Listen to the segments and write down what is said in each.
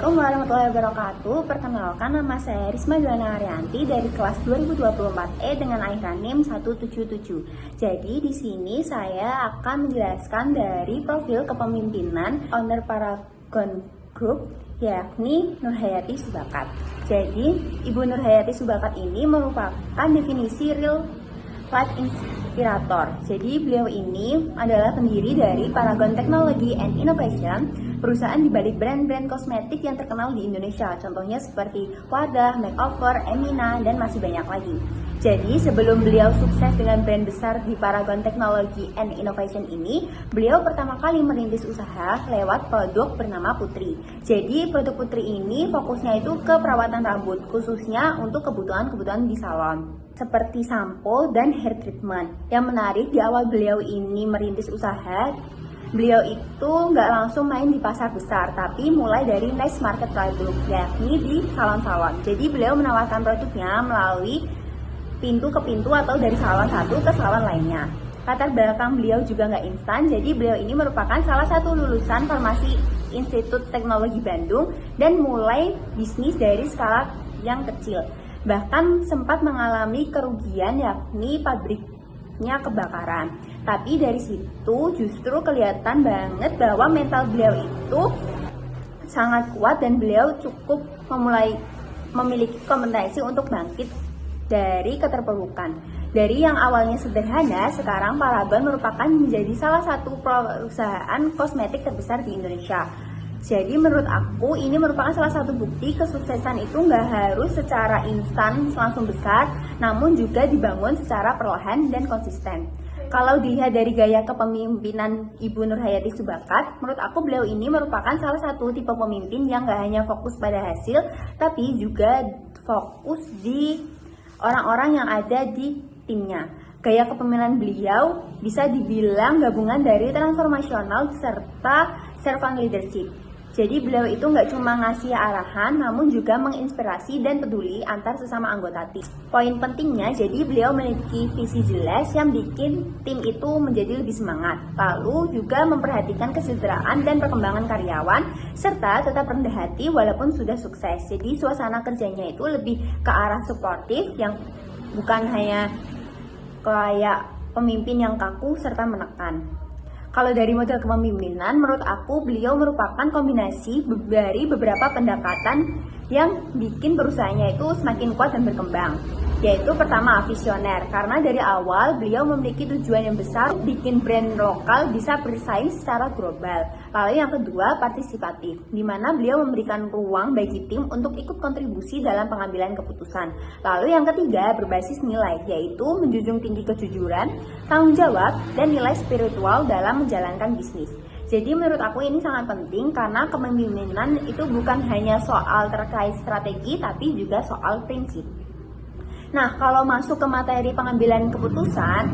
Assalamualaikum warahmatullahi wabarakatuh. Perkenalkan, nama saya Risma Juwana Arianti dari kelas 2024E dengan IHK NIM 177. Jadi di sini saya akan menjelaskan dari profil kepemimpinan owner Paragon Group, yakni Nurhayati Subakat. Jadi Ibu Nurhayati Subakat ini merupakan definisi real life inspirator. Jadi beliau ini adalah pendiri dari Paragon Technology and Innovation, perusahaan di balik brand-brand kosmetik yang terkenal di Indonesia. Contohnya seperti Wardah, Makeover, Emina, dan masih banyak lagi. Jadi sebelum beliau sukses dengan brand besar di Paragon Technology and Innovation ini, beliau pertama kali merintis usaha lewat produk bernama Putri. Jadi produk Putri ini fokusnya itu ke perawatan rambut, khususnya untuk kebutuhan-kebutuhan di salon, seperti sampo dan hair treatment. Yang menarik, di awal beliau ini merintis usaha, beliau itu nggak langsung main di pasar besar, tapi mulai dari niche market produk, yakni di salon-salon. Jadi beliau menawarkan produknya melalui pintu ke pintu atau dari salon satu ke salon lainnya. Latar belakang beliau juga nggak instan, jadi beliau ini merupakan salah satu lulusan Farmasi Institut Teknologi Bandung dan mulai bisnis dari skala yang kecil. Bahkan sempat mengalami kerugian, yakni pabriknya kebakaran. Tapi dari situ justru kelihatan banget bahwa mental beliau itu sangat kuat dan beliau cukup memiliki kompetensi untuk bangkit dari keterpurukan. Dari yang awalnya sederhana, sekarang Paragon merupakan menjadi salah satu perusahaan kosmetik terbesar di Indonesia. Jadi menurut aku ini merupakan salah satu bukti kesuksesan itu nggak harus secara instan langsung besar, namun juga dibangun secara perlahan dan konsisten. Kalau dilihat dari gaya kepemimpinan Ibu Nurhayati Subakat, menurut aku beliau ini merupakan salah satu tipe pemimpin yang nggak hanya fokus pada hasil, tapi juga fokus di orang-orang yang ada di timnya. Gaya kepemimpinan beliau bisa dibilang gabungan dari transformasional serta servant leadership. Jadi beliau itu nggak cuma ngasih arahan, namun juga menginspirasi dan peduli antar sesama anggota tim. Poin pentingnya, jadi beliau memiliki visi jelas yang bikin tim itu menjadi lebih semangat. Lalu juga memperhatikan kesejahteraan dan perkembangan karyawan, serta tetap rendah hati walaupun sudah sukses. Jadi suasana kerjanya itu lebih ke arah suportif, yang bukan hanya kayak pemimpin yang kaku serta menekan. Kalau dari model kepemimpinan, menurut aku beliau merupakan kombinasi dari beberapa pendekatan yang bikin perusahaannya itu semakin kuat dan berkembang. Yaitu pertama, visioner, karena dari awal beliau memiliki tujuan yang besar, bikin brand lokal bisa bersaing secara global. Lalu yang kedua, partisipatif, di mana beliau memberikan ruang bagi tim untuk ikut kontribusi dalam pengambilan keputusan. Lalu yang ketiga, berbasis nilai, yaitu menjunjung tinggi kejujuran, tanggung jawab, dan nilai spiritual dalam menjalankan bisnis. Jadi menurut aku ini sangat penting karena kepemimpinan itu bukan hanya soal terkait strategi, tapi juga soal prinsip. Nah, kalau masuk ke materi pengambilan keputusan,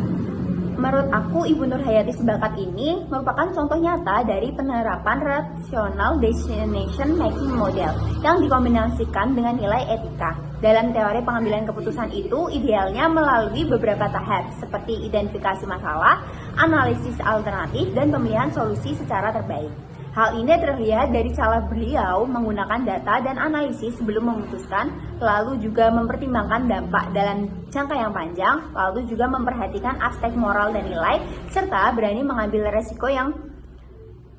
menurut aku Ibu Nurhayati Subakat ini merupakan contoh nyata dari penerapan rational decision making model yang dikombinasikan dengan nilai etika. Dalam teori pengambilan keputusan itu idealnya melalui beberapa tahap seperti identifikasi masalah, analisis alternatif, dan pemilihan solusi secara terbaik. Hal ini terlihat dari cara beliau menggunakan data dan analisis sebelum memutuskan, lalu juga mempertimbangkan dampak dalam jangka yang panjang, lalu juga memperhatikan aspek moral dan nilai, serta berani mengambil resiko yang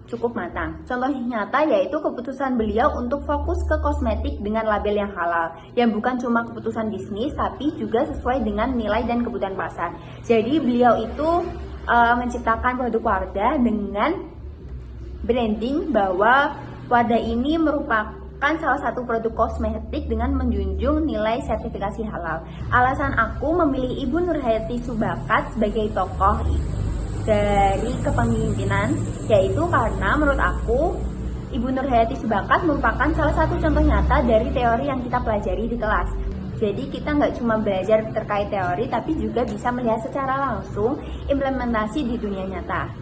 cukup matang. Contoh nyata yaitu keputusan beliau untuk fokus ke kosmetik dengan label yang halal, yang bukan cuma keputusan bisnis, tapi juga sesuai dengan nilai dan kebutuhan pasar. Jadi beliau itu menciptakan produk Wardah dengan branding bahwa Wardah ini merupakan salah satu produk kosmetik dengan menjunjung nilai sertifikasi halal. Alasan aku memilih Ibu Nurhayati Subakat sebagai tokoh dari kepemimpinan yaitu karena menurut aku Ibu Nurhayati Subakat merupakan salah satu contoh nyata dari teori yang kita pelajari di kelas. Jadi kita nggak cuma belajar terkait teori, tapi juga bisa melihat secara langsung implementasi di dunia nyata.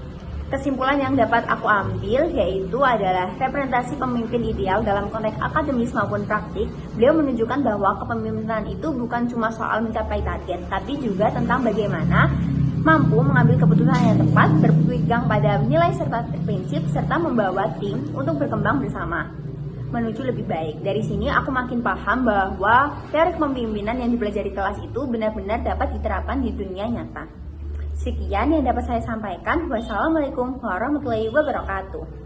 Kesimpulan yang dapat aku ambil yaitu adalah representasi pemimpin ideal dalam konteks akademis maupun praktik. Beliau menunjukkan bahwa kepemimpinan itu bukan cuma soal mencapai target, tapi juga tentang bagaimana mampu mengambil keputusan yang tepat, berpegang pada nilai serta prinsip, serta membawa tim untuk berkembang bersama. menuju lebih baik. Dari sini aku makin paham bahwa teori kepemimpinan yang dipelajari kelas itu benar-benar dapat diterapkan di dunia nyata. Sekian yang dapat saya sampaikan. Wassalamualaikum warahmatullahi wabarakatuh.